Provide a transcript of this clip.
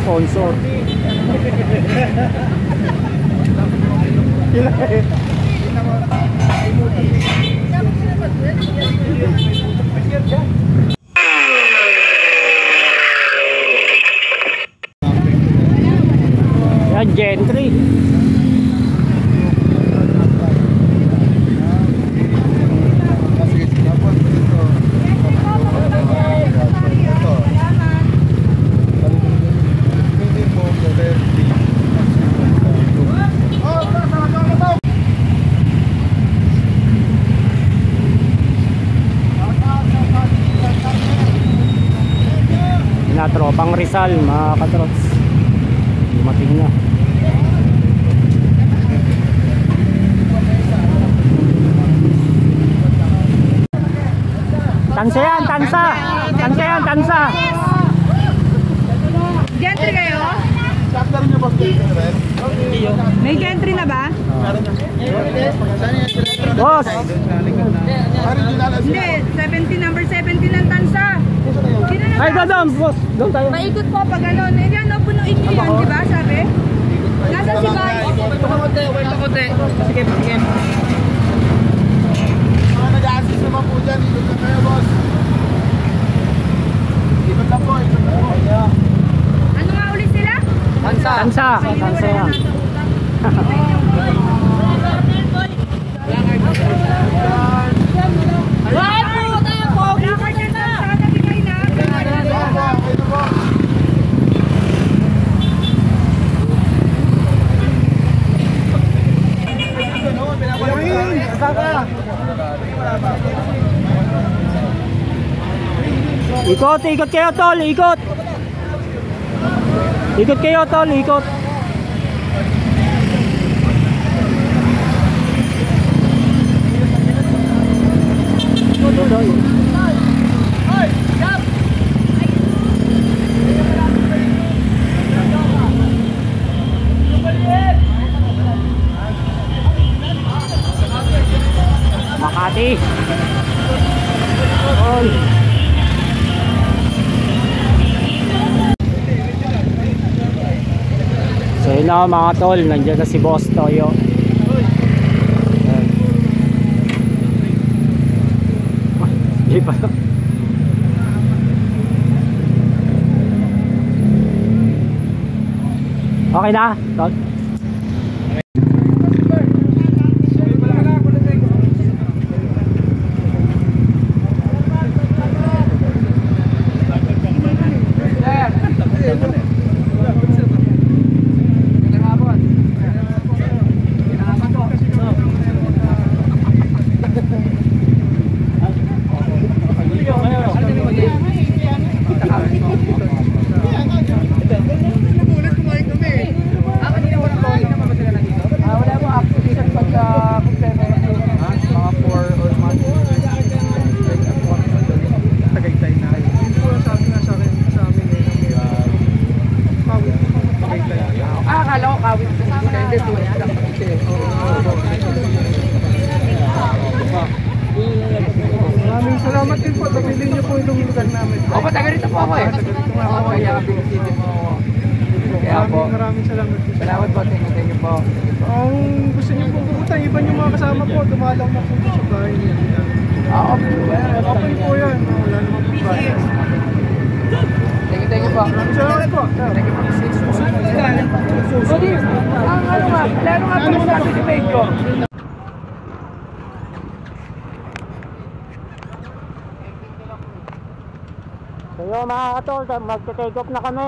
sponsor. Yan, Gentry. Tropang Rizal, mga katrots, dumating na. Tansa yan, tansa. Tansa yan, tansa. Gentry kayo? May gentry na ba? Boss! Hindi, 17, number 17 ng tansa. Ay, dadam, boss. Doon tayo. Maikot po pag gano'n. Eh, yan, punuin nyo yan, di ba, sabi? Nasa si Guy. Wait konti. Sige, sige. Mga nag-a-assist naman po dyan. Ikot lang kayo, boss. Ikot lang po, ikot lang po. Ano nga ulit sila? Tansa. Tansa. Tansa yan. Ikot, ikot kayo tol, ikot. Ikot kayo tol, ikot. Makati. Tol. So yun na mga tol, nandiyan na si Boss Toyo. Hindi pa. Okay na, tol. Maraming salamat din po. Tumili niyo po itong lugar namin. Opo, taga rito po ako eh. Kaya pinititi mo ako. Kaya po. Maraming salamat po. Salamat po, thank you po. Kung gusto niyo po pumunta, iba niyo mga kasama po. Dumalang na po sa bahay niyo. Okay po yan. Wala naman po bahay. Thank you po. Maraming salamat po. Thank you po. Odi, ano nga pala sabi si Pedro? So yun mga katol, magte-take off na kami.